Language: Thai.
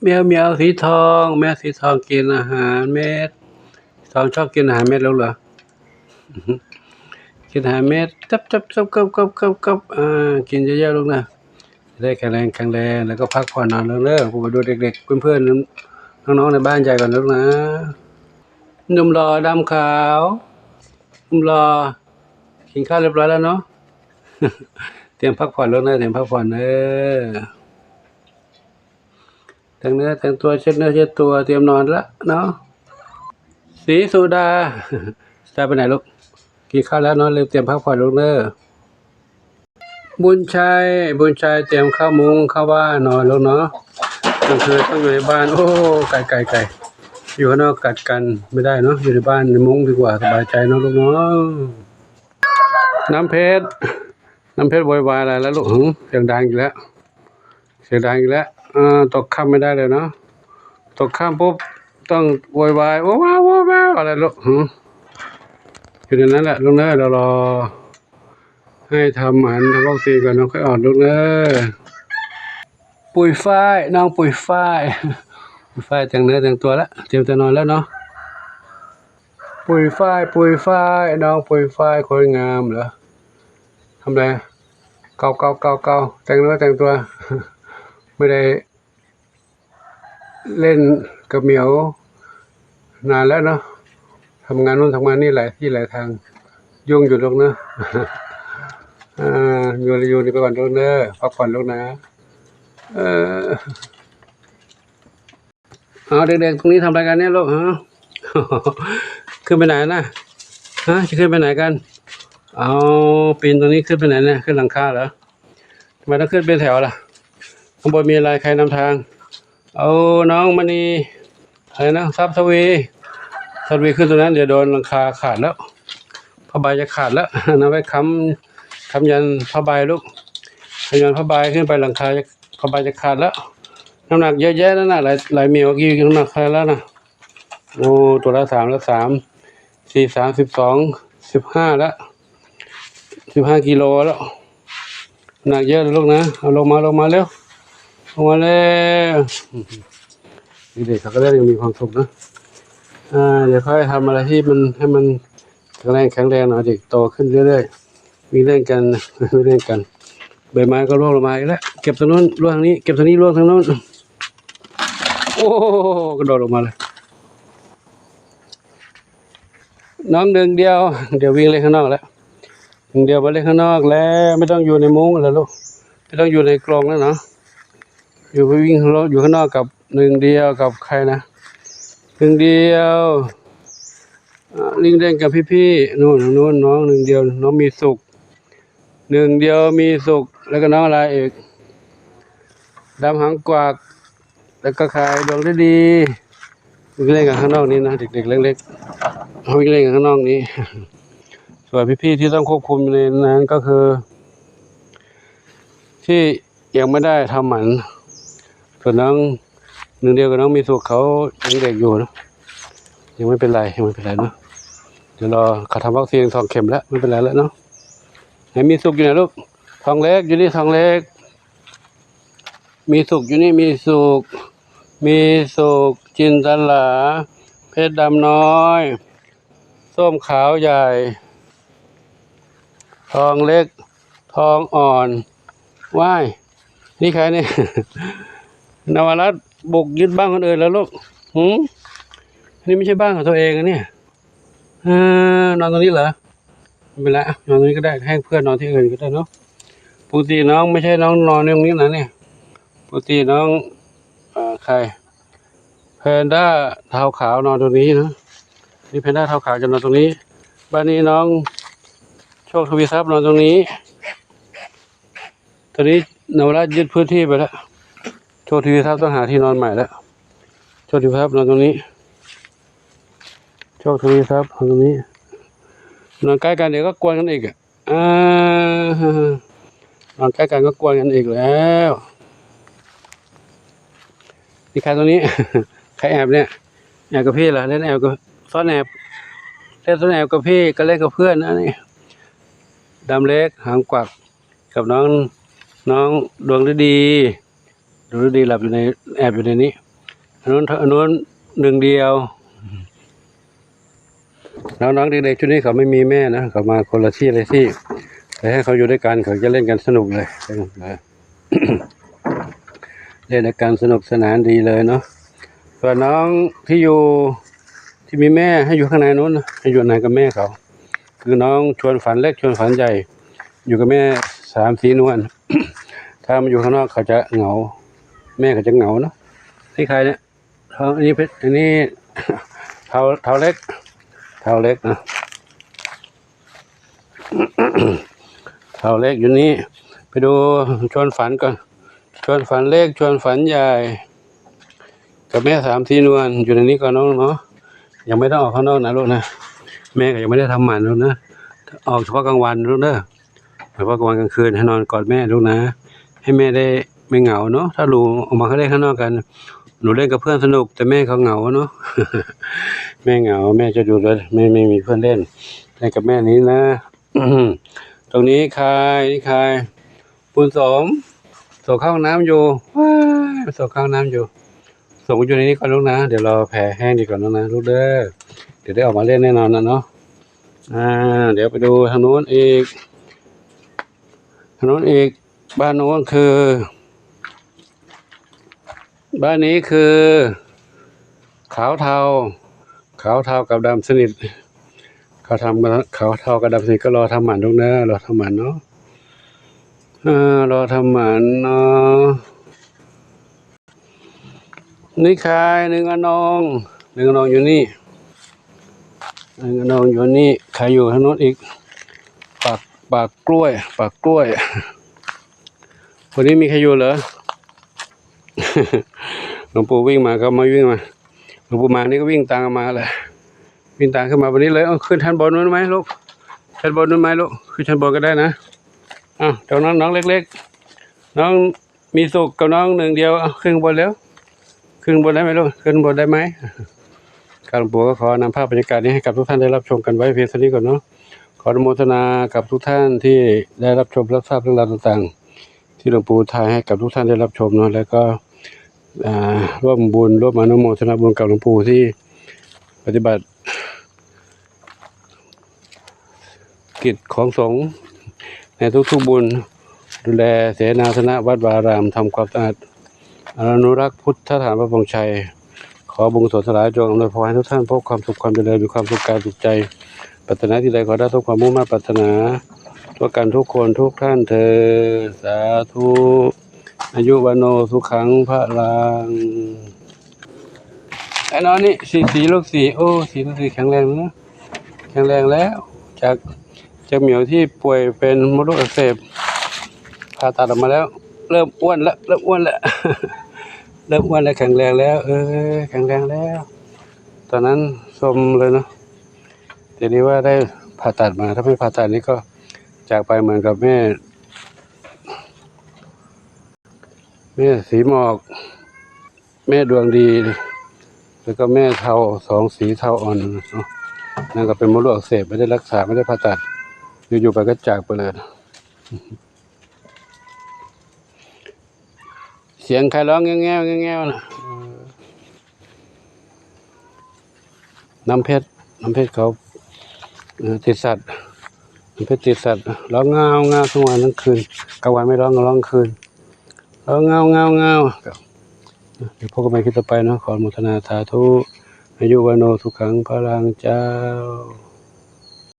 แมวเหมียวสีทองแมวสีทองกินอาหารเม็ดทองชอบกินอาหารเม็ดแล้วเหรอกินอาหารเม็ดกับกินเยอะๆลูกนะจะได้แข็งแรงแล้วก็พักผ่อนนอนเลิกๆผมไปดูเด็กๆเพื่อนๆน้องๆในบ้านใหญ่ก่อนลูกนะหนุ่มหล่อดำขาวหนุ่มหล่อกินข้าวเรียบร้อยแล้วเนาะเตรียมพักผ่อนแล้วนะเตรียมพักผ่อนแต่งเนื้อแต่งตัวเช็ดเนื้อเช็ดตัวเตรียมนอนละเนาะสีสุดาจะไปไหนลูกกินข้าวแล้วนอนเร็วเตรียมพักผ่อนลูกเนอะบุญชัยเตรียมข้าวมุ้งเข้าบ้านนอนลูกเนาะกลางคืนต้องอยู่ในบ้านโอ้ไก่อยู่ข้างนอกกัดกันไม่ได้เนาะอยู่ในบ้านในมุ้งดีกว่าสบายใจเนาะลูกเนาะน้ำเพชรโวยวายอะไรแล้วลูกเสียงดังอีกแล้วตกค่ำไม่ได้เลยเนาะตกค่ำปุ๊บต้องโวยวายว้าวอะไรลูกอยู่ในนั้นแหละลูกเนอะเรารอให้ทำวัคซีนก่อนน้องค่อยออกลูกเนอะปุ๋ยฝ้ายน้องปุ๋ยฝ้ายแต่งเนื้อแต่งตัวแล้วเตรียมจะนอนแล้วเนาะปุ๋ยฝ้ายน้องปุ๋ยฝ้ายคนงามเหรอทำไรเกาแต่งเนื้อแต่งตัวไม่ได้เล่นกับเหมียวนานแล้วเนาะทำงานนู่นทำงานนี่หลายที่หลายทางยุ่งอยู่ลูกเนอะอยู่นี่ไปก่อนลูกเนอะพักผ่อนลูกนะเอาเด็กๆตรงนี้ทำอะไรกันเนี่ยลูกขึ้นไปไหนนะจะขึ้นไปไหนกันเอาปีนตรงนี้ขึ้นไปไหนเนี่ยขึ้นหลังคาเหรอทำไมต้องขึ้นเป็นแถวล่ะข้างบนมีอะไรใครนำทางเอาน้องมณีอะไรนะทรัพย์ทวีขึ้นตรงนั้นเดี๋ยวโดนหลังคาขาดแล้วผ้าใบจะขาดแล้วนะไว้ค้ำยันผ้าใบลูกค้ำยันผ้าใบขึ้นไปหลังคาผ้าใบจะขาดแล้วน้ำหนักเยอะแยะแล้วนะหลายเมียวกี่น้ำหนักใครแล้วนะโอ้ตัวละ3 แล้ว3 4 3 12 15แล้ว15 กิโลแล้วหนักเยอะเลยลูกนะเอาลงมาเร็วลงมาแล้วเด็กๆเขาก็ได้ยังมีความสุขนะเดี๋ยวค่อยทำอะไรที่มันให้มันแข็งแรงหน่อยเด็กโตขึ้นเรื่อยๆมีเล่นกันใบไม้ก็ร่วงลงมาอีกแล้วเก็บตรงนู้นร่วงทางนี้เก็บตรงนี้ร่วงทางโน้นโอ้กระโดดลงมาเลยน้องเดินเดียววิ่งเล่นข้างนอกแล้วเดียวไปเล่นข้างนอกแล้วไม่ต้องอยู่ในมุ้งแล้วลูกไม่ต้องอยู่ในกรงแล้วเนาะอยู่ไปวิ่งอยู่ข้างนอกกับเดียวกับใครนะเดียวลิงเล่นกับพี่นู่นน้องเดียวน้องมีสุขเดียวมีสุขแล้วก็น้องอะไรอีกดำหางกวากแล้วก็ใครดวงได้ดีเล่นกับข้างนอกนี้นะเด็กๆเล็กๆเขาเล่นกับข้างนอกนี้ส่วนพี่ที่ต้องควบคุมในนั้นก็คือที่ยังไม่ได้ทำหมันส่วนน้องเดียวกับน้องมีสุขเขายังเด็กอยู่นะยังไม่เป็นไรเนาะเดี๋ยวรอเขาทำวัคซีน2 เข็มแล้วไม่เป็นไรแล้วเนาะไหนมีสุขอยู่ไหนลูกทองเล็กอยู่นี่ทองเล็กมีสุขอยู่นี่มีสุขจินตลาเพชรดำน้อยส้มขาวใหญ่ทองเล็กทองอ่อนว่ายนี่ใครเนี่ยนวรัตน์บุกยึดบ้านคนอื่นแล้วลูกนี่ไม่ใช่บ้านของตัวเองนะเนี่ยนอนตรงนี้เหรอไม่เป็นไรนอนตรงนี้ก็ได้ให้เพื่อนนอนที่อื่นก็ได้เนาะปกติน้องไม่ใช่น้องนอนตรงนี้นะเนี่ยปกติน้องใครแพนด้าเท้าขาวนอนตรงนี้นะนี่แพนด้าเท้าขาวจะนอนตรงนี้บ้านนี้น้องโชคทวีทรัพย์นอนตรงนี้ตอนนี้นวรัตน์ยึดพื้นที่ไปแล้วโชคทวีทรัพย์ต้องหาที่นอนใหม่แล้วโชคทวีทรัพย์นอนตรงนี้โชคทวีทรัพย์นอนตรงนี้นอนใกล้กันเดี๋ยวก็กวนกันอีกนอนใกล้กันก็กวนกันอีกแล้วนี่ใครตรงนี้ ใครแอบเนี่ยแอบกับพี่เหรอเล่นแอบกับซ่อนแอบเล่นซ่อนแอบกับพี่ก็เล่นกับเพื่อนนะนี่ดำเล็กหางกวักกับน้องดวงฤดีหลับอยู่ในแอบอยู่ในนี้ อันนู้นหนึ่งเดียวน้องๆเด็กๆชุดนี้เขาไม่มีแม่นะเขามาคนละที่เลยที่แต่ให้เขาอยู่ด้วยกันเขาจะเล่นกันสนุกเลย เล่นกันสนุกสนานดีเลยเนาะส่วนน้องที่อยู่ที่มีแม่ให้อยู่ข้างในนู้นนะให้อยู่ในกับแม่เขาคือน้องชวนฝันเล็กชวนฝันใหญ่อยู่กับแม่3-4 นวล ถ้ามาอยู่ข้างนอกเขาจะเหงาแม่เขาจะเหงาเนาะนี่ใครเนี่ยอันนี้เพชรอันนี้ เท้าเล็กเท้าเล็กนะ เท้าเล็กอยู่นี่ไปดูชวนฝันก่อนชวนฝันเล็กชวนฝันใหญ่กับแม่3-4 นวลอยู่ในนี้ก่อนน้องเนาะยังไม่ต้องออกข้างนอกนะลูกนะแม่ก็ยังไม่ได้ทำหมันลูกนะออกเฉพาะกลางวันลูกเด้อเฉพาะกลางวันกลางคืนให้นอนกอดแม่ลูกนะให้แม่ได้ไม่เหงาเนาะถ้าลูกออกมาเขาเล่นข้างนอกกันหนูเล่นกับเพื่อนสนุกแต่แม่เขาเหงาเนาะ แม่เหงาแม่จะอยู่ด้วยไม่มีเพื่อนเล่นกับแม่นี้นะ ตรงนี้ใครนี่ใครปุณสมส่งเข้าห้องน้ำอยู่ว้ายส่งเข้าห้องน้ำอยู่ส่งอยู่ในนี้ก่อนลูกนะเดี๋ยวรอแผลแห้งดีก่อนนะลูกเด้อเดี๋ยวได้ออกมาเล่นแน่นอนนะเนาะเดี๋ยวไปดูทางโน้นอีกบ้านโน้นคือบ้านนี้คือขาวเทากับดำสนิทเขาทำขาวเทากับดำสนิทก็รอทำหมันลูกนะรอทำหมันเนาะรอทำหมันเนาะนี่ใครหนึ่งอนงอยู่นี่ใครอยู่ทางโน้นอีกปากกล้วยคนนี้มีใครอยู่เหรอ หลวงปู่วิ่งมาก็มาวิ่งมาหลวงปู่มานี่ก็วิ่งตามมาเลยวิ่งตามขึ้นมาวันนี้เลยขึ้นชั้นบนนู้นไหมลูกชั้นบนนู้นไหมลูกขึ้นชั้นบนก็ได้นะเดี๋ยวน้องเล็กๆน้องมีสุขกับน้องหนึ่งเดียวขึ้นบนแล้วขึ้นบนได้ไหมลูกขึ้นบนได้ไหมการหลวงปู่ก็ขอนำภาพบรรยากาศนี้ให้กับทุกท่านได้รับชมกันไว้เพียงเท่านี้ก่อนเนาะขออนุโมทนากับทุกท่านที่ได้รับชมรับทราบเรื่องราวต่างๆที่หลวงปู่ถ่ายให้กับทุกท่านได้รับชมเนาะแล้วก็ร่วมบุญร่วมอนุโมทนาบุญกับหลวงปู่ที่ปฏิบัติกิจของสงฆ์ในทุกๆบุญดูแลเสนาสนะวัดวารามทำความสะอาดอนุรักษ์พุทธสถานพระปรางชัยขอบุญกุศลสลายจงอำนวยพรให้ทุกท่านพบความสุขความเจริญมีความสุขกายสุขใจปรารถนาที่ใดขอได้ทุกความมุ่งมั่นปรารถนาทั่วกันทุกคนทุกท่านเถิดสาธุอายุวันโนสุขังพระลังไอ้น้องนี่สีลูกสีลูกสีแข็งแรงนะแข็งแรงแล้วจากเหมียวที่ป่วยเป็นมดลูกอักเสบผ่าตัดออกมาแล้วเริ่มอ้วนแล้ว เริ่มอ้วนแล้วแข็งแรงแล้วแข็งแรงแล้วตอนนั้นชมเลยเนาะทีนี้ว่าได้ผ่าตัดมาถ้าไม่ผ่าตัดนี้ก็จากไปเหมือนกับแม่สีหมอกแม่ดวงดีแล้วก็แม่เทา2 สีเทาอ่อนเนาะนั่นก็เป็นมดลูกอักเสบไม่ได้รักษาไม่ได้ผ่าตัดอยู่ๆไปก็จากไปเลยเสียงใครร้องแง่ๆนะน้ำเพชรเขาติดสัตว์น้ำเพชรติดสัตว์ร้องเงาทั้งวันทั้งคืนกลางวันไม่ร้องก็ร้องคืนร้องเงาเดี๋ยวพบกันใหม่คลิปต่อไปเนาะขออนุโมทนาสาธุอายุวันโนสุขังพลังเจ้า